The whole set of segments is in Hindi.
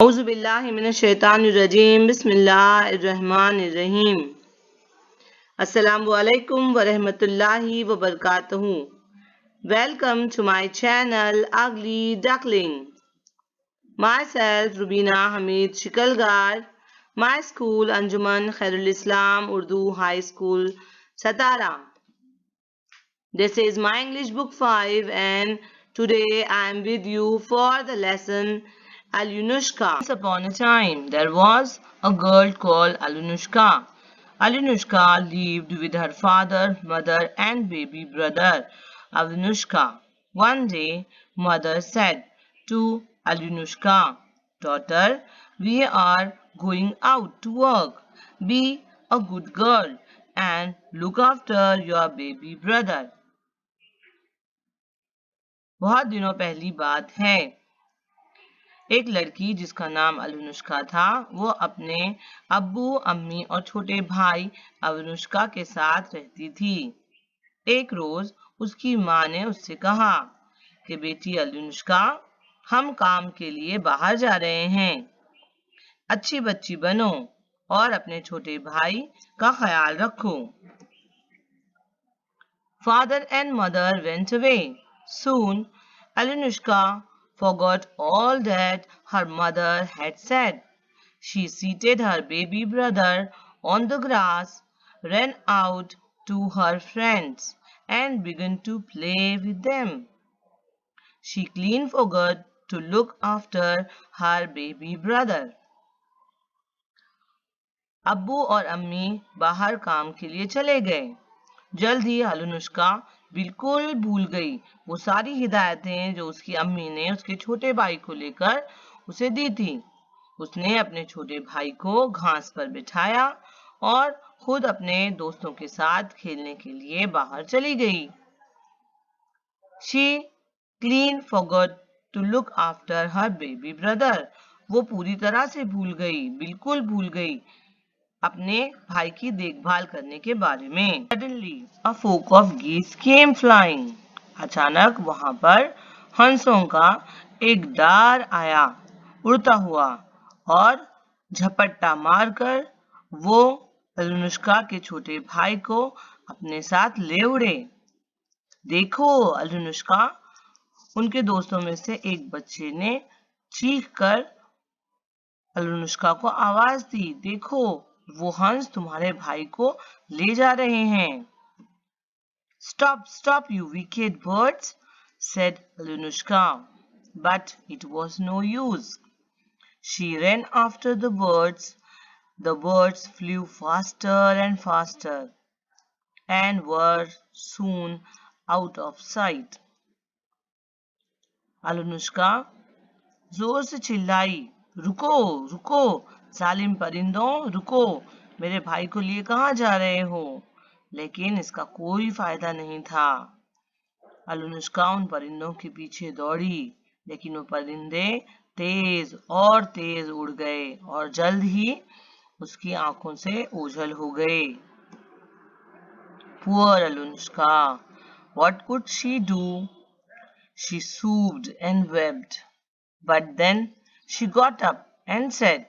औज़ुबिल्लाहिमिनश्शैतानिर्रजीम बिस्मिल्लाहिर्रहमानिर्रहीम। अस्सलामु अलैकुम वरहमतुल्लाहि वबरकातुहू। Welcome to my channel Ugly Duckling. Myself Rubina Hamid Shikalgar. My school Anjuman Khairul Islam Urdu High School Satara. This is my English book 5 and today I am with you for the lesson Alyunushka. Once upon a time, there was a girl called Alyunushka. Alyunushka lived with her father, mother and baby brother, Alyunushka. One day, mother said to Alyunushka, "Daughter, we are going out to work. Be a good girl and look after your baby brother." बहुत दिनों पहली बात है। एक लड़की जिसका नाम अलनुष्का था वो अपने अब्बू अम्मी और छोटे भाई अलनुष्का के साथ रहती थी। एक रोज उसकी माँ ने उससे कहा कि बेटी अलनुष्का, हम काम के लिए बाहर जा रहे हैं, अच्छी बच्ची बनो और अपने छोटे भाई का ख्याल रखो। Father and mother went away. Soon, Alyunushka forgot all that her mother had said. She seated her baby brother on the grass, ran out to her friends, and began to play with them. She clean forgot to look after her baby brother. अब्बू और अम्मी बाहर काम के लिए चले गए। जल्द ही अलनुष्का बिल्कुल भूल गई वो सारी हिदायतें जो उसकी अम्मी ने उसके छोटे भाई को लेकर उसे दी थी। उसने अपने छोटे भाई को घास पर बिठाया और खुद अपने दोस्तों के साथ खेलने के लिए बाहर चली गई। She clean forgot to look after her baby brother. वो पूरी तरह से भूल गई, बिल्कुल भूल गई अपने भाई की देखभाल करने के बारे में। Suddenly, a flock of geese came flying. अचानक वहां पर हंसों का एक डार आया उड़ता हुआ और झपट्टा मारकर वो अलनुष्का के छोटे भाई को अपने साथ ले उड़े। देखो अलनुष्का, उनके दोस्तों में से एक बच्चे ने चीख कर अलनुष्का को आवाज दी, देखो वो हंस तुम्हारे भाई को ले जा रहे हैं। Stop, stop, you wicked birds, said Alyunushka. But it was no use. She ran after the birds. The birds flew faster and faster and were soon out of sight. Alyunushka जोर से चिल्लाई, रुको रुको जालिम परिंदों, रुको, मेरे भाई को लिए कहाँ जा रहे हो? लेकिन इसका कोई फायदा नहीं था। अलनुष्का उन परिंदों के पीछे दौड़ी, लेकिन वो परिंदे तेज और तेज उड़ गए और जल्द ही उसकी आंखों से ओझल हो गए। Poor Alyunushka, what could she do? She sobbed and wept. But then she got up and said,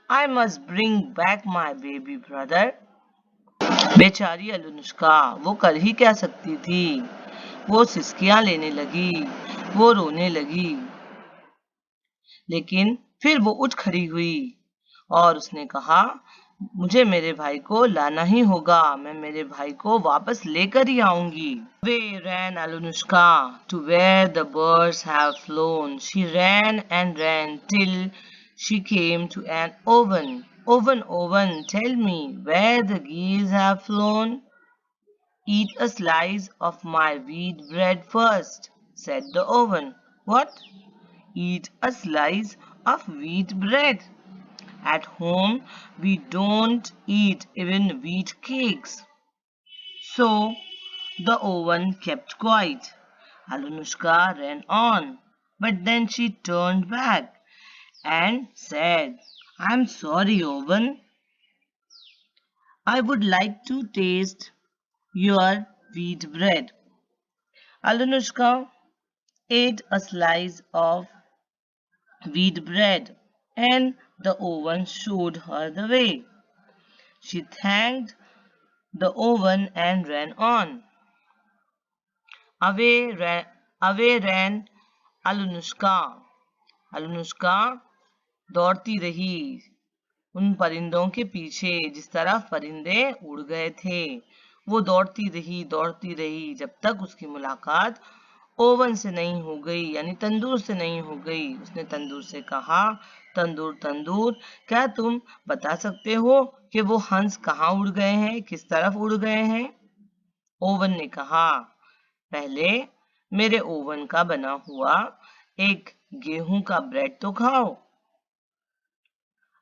I must bring back my baby brother. बेचारी अलनुष्का, वो कर ही क्या सकती थी? वो सिसकियां लेने लगी, वो रोने लगी, लेकिन फिर वो उठ खड़ी हुई और उसने कहा, मुझे मेरे भाई को लाना ही होगा, मैं मेरे भाई को वापस लेकर ही आऊंगी। Away ran Alyunushka to where the birds have flown. She ran and ran till she came to an oven. Oven, oven, tell me where the geese have flown. Eat a slice of my wheat bread first, said the oven. What? Eat a slice of wheat bread? At home, we don't eat even wheat cakes. So, the oven kept quiet. Alnushka ran on, but then she turned back and said, I'm sorry, oven. I would like to taste your wheat bread. Alnushka ate a slice of wheat bread and the oven showed her the way. She thanked the oven and ran on. Away ran, away ran Alunushka. Alunushka दौड़ती रही उन परिंदों के पीछे जिस तरफ परिंदे उड़ गए थे। वो दौड़ती रही जब तक उसकी मुलाकात ओवन से नहीं हो गई, यानी तंदूर से नहीं हो गई। उसने तंदूर से कहा, तंदूर तंदूर, क्या तुम बता सकते हो कि वो हंस कहाँ उड़ गए हैं, किस तरफ उड़ गए हैं? ओवन ने कहा, पहले मेरे ओवन का बना हुआ एक गेहूं का ब्रेड तो खाओ।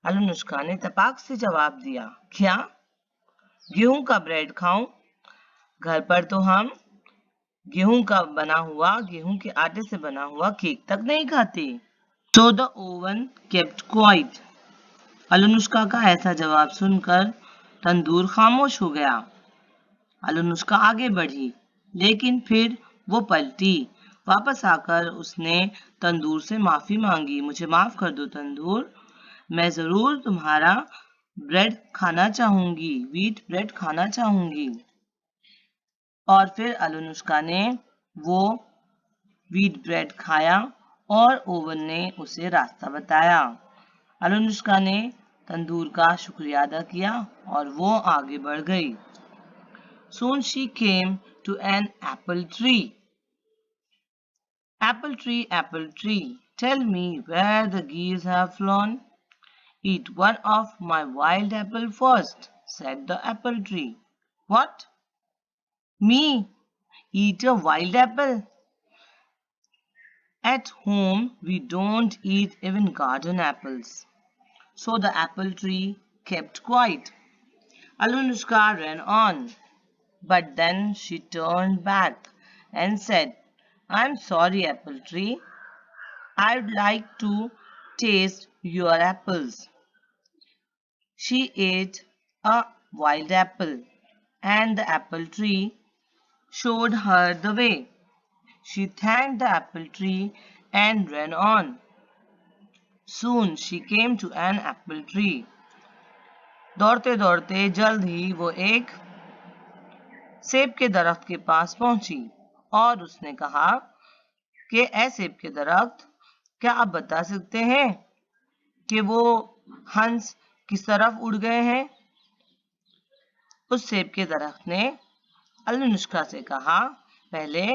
अलनुष्का ने तपाक से जवाब दिया, क्या गेहूं का ब्रेड खाऊं? घर पर तो हम गेहूं के आटे से बना हुआ केक तक नहीं खाते। So the oven kept quiet. अलनुष्का का ऐसा जवाब सुनकर तंदूर खामोश हो गया। अलनुष्का आगे बढ़ी, लेकिन फिर वो पलटी। वापस आकर उसने तंदूर से माफी मांगी। मुझे माफ कर दो तंदूर, मैं जरूर तुम्हारा ब्रेड खाना चाहूंगी, व्हीट ब्रेड खाना चाहूंगी। और फिर अलनुष्का ने वो व्हीट ब्रेड खाया और ओवन ने उसे रास्ता बताया। अलनुष्का ने तंदूर का शुक्रिया अदा किया और वो आगे बढ़ गई। Soon she came to an apple tree. Apple tree, tell me where the geese have flown. Eat one of my wild apple first, said the apple tree. What? Me? Eat a wild apple? At home, we don't eat even garden apples. So the apple tree kept quiet. Alunushka ran on, but then she turned back and said, I'm sorry, apple tree. I'd like to taste your apples. She ate a wild apple, and the apple tree showed her the way. She thanked the apple tree and ran on. Soon she came to an apple tree. दौड़ते दौड़ते जल्द ही वो एक सेब के दरख्त के पास पहुंची और उसने कहा कि ऐ सेब के दरख्त, क्या आप बता सकते हैं कि वो हंस किस तरफ उड़ गए हैं? उस सेब के दरख्त ने अलनुष्का से कहा, पहले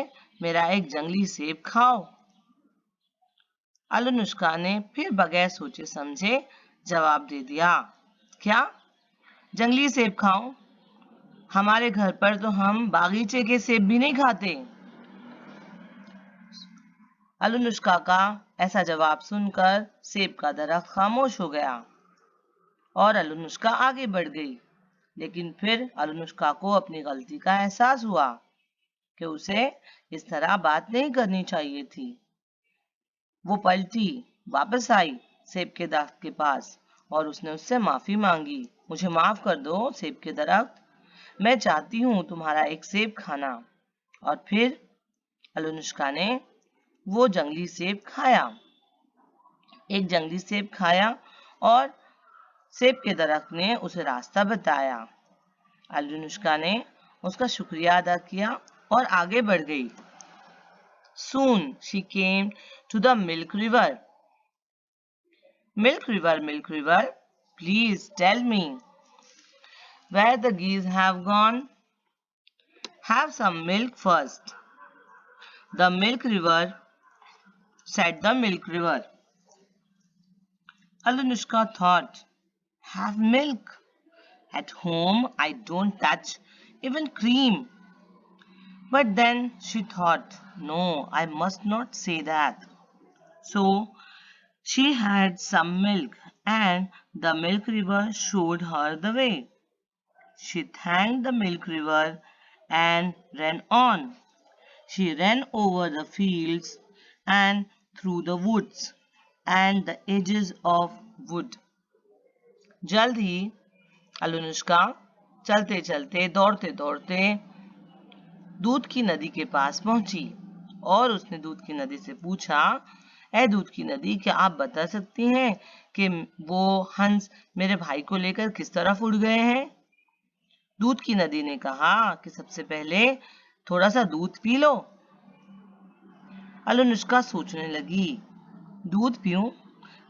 मेरा एक जंगली सेब खाओ। अलनुष्का ने फिर बगैर सोचे समझे जवाब दे दिया, क्या जंगली सेब खाऊं? हमारे घर पर तो हम बागीचे के सेब भी नहीं खाते। अलनुष्का का ऐसा जवाब सुनकर सेब का दरख्त खामोश हो गया और अलनुष्का आगे बढ़ गई। लेकिन फिर अलनुष्का को अपनी गलती का एहसास हुआ कि उसे इस तरह बात नहीं करनी चाहिए थी। वो पलटी, वापस आई सेब के दरख्त के पास और उसने उससे माफी मांगी। मुझे माफ कर दो सेब के दरख्त, मैं चाहती हूँ तुम्हारा एक सेब खाना। और फिर अलनुष्का ने वो जंगली सेब खाया। एक जंगली सेब खाया और सेब के दरख्त ने उसे रास्ता बताया। अलनुष्का ने उसका शुक्रिया अदा किया और आगे बढ़ गई। Soon she came to the milk river. Milk river, please tell me where the geese have gone. Have some milk first. The milk river, said the milk river. Alanushka thought, have milk? At home I don't touch even cream. But then she thought, no, I must not say that. So she had some milk and the milk river showed her the way. She thanked the milk river and ran on. She ran over the fields and through the woods and the edges of wood. जल्द ही अलनुष्का चलते चलते दौड़ते दौड़ते दूध की नदी के पास पहुंची और उसने दूध की नदी से पूछा, ऐ दूध की नदी, क्या आप बता सकती हैं कि वो हंस मेरे भाई को लेकर किस तरफ उड़ गए हैं? दूध की नदी ने कहा कि सबसे पहले थोड़ा सा दूध पी लो। अलनुष्का सोचने लगी, दूध पीऊं?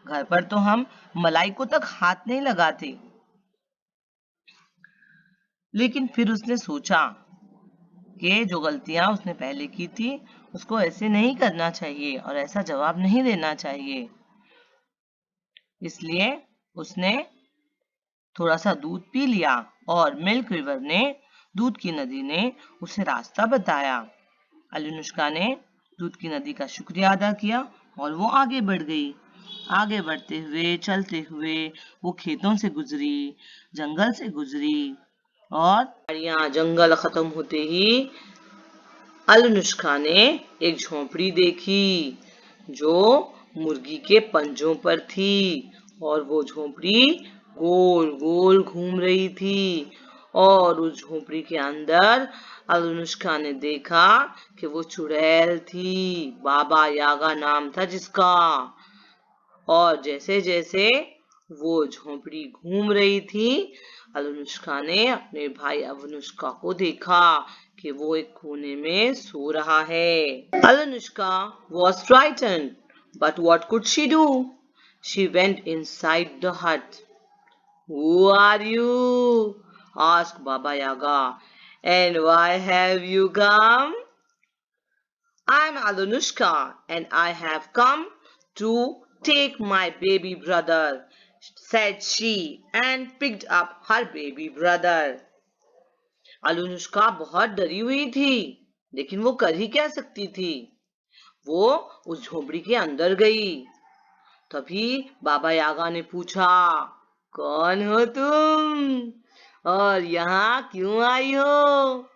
घर पर तो हम मलाई को तक हाथ नहीं लगाते। लेकिन फिर उसने सोचा कि जो गलतियां उसने पहले की थी उसको ऐसे नहीं करना चाहिए और ऐसा जवाब नहीं देना चाहिए। इसलिए उसने थोड़ा सा दूध पी लिया और मिल्क रिवर ने, दूध की नदी ने उसे रास्ता बताया। अलनुष्का ने दूध की नदी का शुक्रिया अदा किया और वो आगे बढ़ गई। आगे बढ़ते हुए, चलते हुए वो खेतों से गुजरी, जंगल से गुजरी और जंगल खत्म होते ही अलनुष्का ने एक झोंपड़ी देखी जो मुर्गी के पंजों पर थी और वो झोंपड़ी गोल गोल घूम रही थी और उस झोंपड़ी के अंदर अलनुष्का ने देखा कि वो चुड़ैल थी, बाबा यागा नाम था जिसका। और जैसे जैसे वो झोंपड़ी घूम रही थी, अलनुष्का ने अपने भाई अवनुष्का को देखा कि वो एक कोने में सो रहा है। अलनुष्का was frightened, but what could she do? She went inside the hut. Who are you? Asked Baba Yaga. And why have you come? I'm Alanushka and I have come to take my baby brother, said she and picked up her baby brother. अलनुष्का बहुत डरी हुई थी, लेकिन वो कर ही क्या सकती थी। वो उस झोपड़ी के अंदर गई। तभी बाबा यागा ने पूछा, कौन हो तुम और यहाँ क्यों आई हो?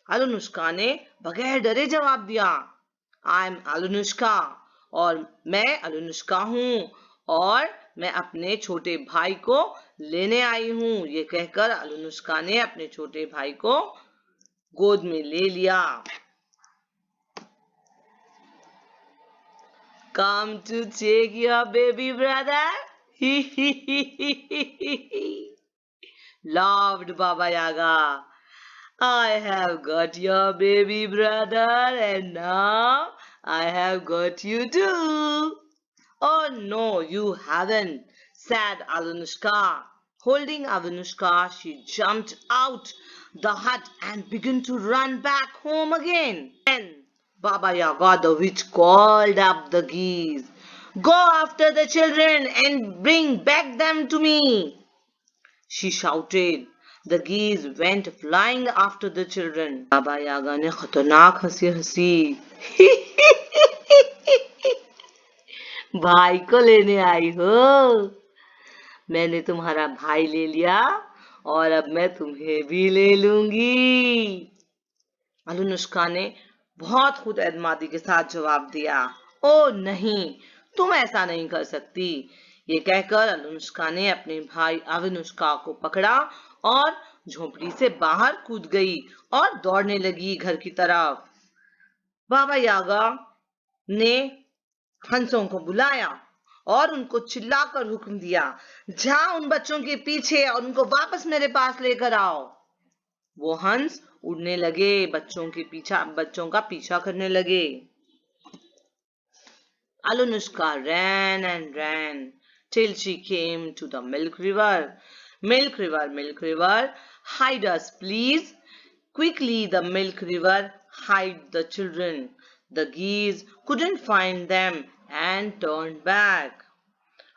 अलनुष्का ने बगैर डरे जवाब दिया, आई एम अलनुष्का और मैं अलनुष्का हूँ और मैं अपने छोटे भाई को लेने आई हूँ। ये कहकर अलनुष्का ने अपने छोटे भाई को गोद में ले लिया। Come to take your baby brother? Laughed Baba Yaga. I have got your baby brother and now I have got you too. Oh no, you haven't, said Alanushka. Holding Avanushka, she jumped out the hut and began to run back home again. Then Baba Yaga the witch called up the geese. Go after the children and bring back them to me, she shouted. The geese went flying after the children. Baba Yaga ने खतरनाक हंसी हंसी भाई को लेने आई हो? मैंने तुम्हारा भाई ले लिया और अब मैं तुम्हें भी ले लूंगी। अलनुष्का ने बहुत खुद एतमादी के साथ जवाब दिया, ओ नहीं, तुम ऐसा नहीं कर सकती। ये कहकर अलनुष्का ने अपने भाई अवनुष्का को पकड़ा और झोपड़ी से बाहर कूद गई और दौड़ने लगी घर की तरफ। बाबा यागा ने हंसों को बुलाया और उनको चिल्लाकर हुक्म दिया, जाओ उन बच्चों के पीछे और उनको वापस मेरे पास लेकर आओ। वो हंस उड़ने लगे, बच्चों का पीछा करने लगे। Alanushka ran and ran till she came to the milk river. Milk river, milk river, hide us please. Quickly the milk river hid the children. The geese couldn't find them and turned back.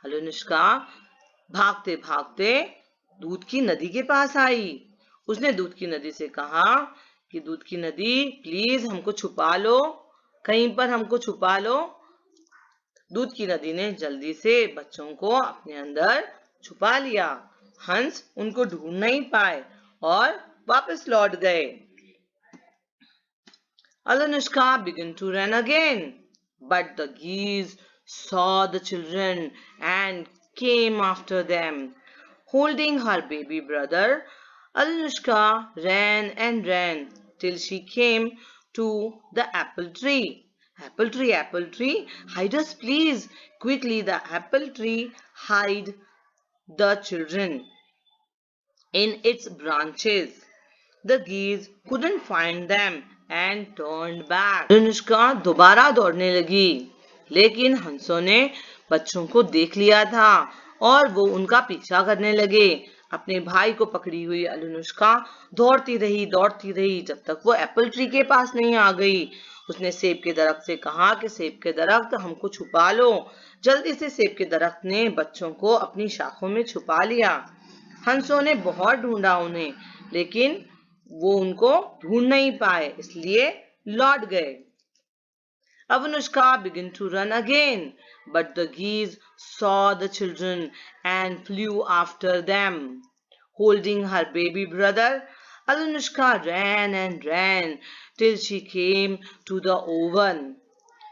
अलनुष्का भागते भागते दूध की नदी के पास आई। उसने दूध की नदी से कहा कि दूध की नदी प्लीज हमको छुपा लो, कहीं पर हमको छुपा लो। दूध की नदी ने जल्दी से बच्चों को अपने अंदर छुपा लिया। हंस उनको ढूंढ नहीं पाए और वापस लौट गए। Alanushka began to run again, but the geese saw the children and came after them. Holding her baby brother, Alanushka ran and ran till she came to the apple tree. apple tree, hide us please. Quickly the apple tree hid the children in its branches. The geese couldn't find them and turned back. Anushka दोबारा दौड़ने लगी, लेकिन हंसों ने बच्चों को देख लिया था और वो उनका पीछा करने लगे। अपने भाई को पकड़ी हुई अनुष्का दौड़ती रही जब तक वो एप्पल ट्री के पास नहीं आ गई। उसने सेब के दरख्त से कहा कि सेब के दरख्त हमको छुपा लो। जल्दी से सेब के दरख्त ने बच्चों को अपनी शाखों में छुपा लिया। हंसों ने बहुत ढूंढा उन्हें, लेकिन वो उनको ढूंढ नहीं पाए, इसलिए लौट गए। Avanushka began to run again, but the geese saw the children and flew after them. Holding her baby brother, Avanushka ran and ran till she came to the oven.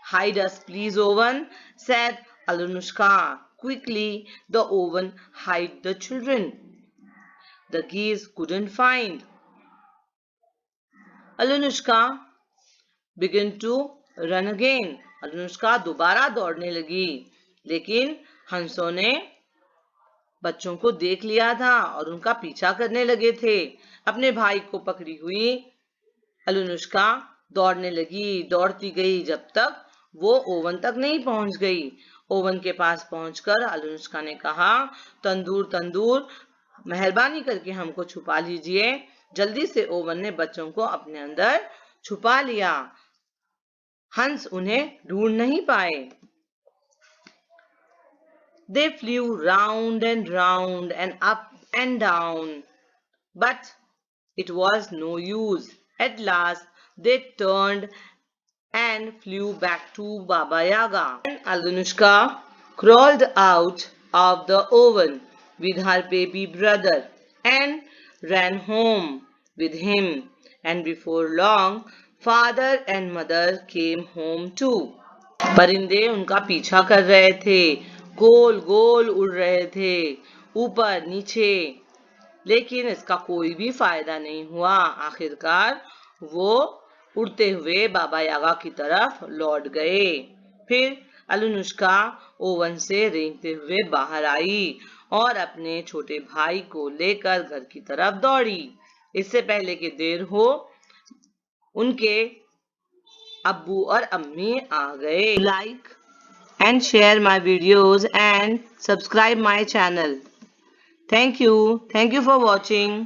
Hide us please, oven, said Avanushka. Quickly the oven hid the children. The geese couldn't find. Avanushka began to run again. Anushka दोबारा दौड़ने लगी, लेकिन हंसों ने बच्चों को देख लिया था और उनका पीछा करने लगे थे। अपने भाई को पकड़ी हुई अनुष्का दौड़ने लगी, दौड़ती गई जब तक वो ओवन तक नहीं पहुंच गई। ओवन के पास पहुंचकर अनुष्का ने कहा, तंदूर तंदूर, मेहरबानी करके हमको छुपा लीजिए। जल्दी से ओवन ने बच्चों को अपने अंदर छुपा लिया। हंस उन्हें ढूंढ नहीं पाए। They flew round and up and down, but it was no use. At last they turned and flew back to Baba Yaga. And Anushka crawled out of the oven with her baby brother and ran home with him. And before long, father and mother came home too. परिंदे उनका पीछा कर रहे थे, गोल गोल उड़ रहे थे, ऊपर नीचे, लेकिन इसका कोई भी फायदा नहीं हुआ। आखिरकार वो उड़ते हुए बाबा यागा की तरफ लौट गए। फिर अनुष्का ओवन से रेंगते हुए बाहर आई और अपने छोटे भाई को लेकर घर की तरफ दौड़ी। इससे पहले कि देर हो, उनके अब्बू और अम्मी आ गए। Like and share my videos and subscribe my channel. Thank you for watching.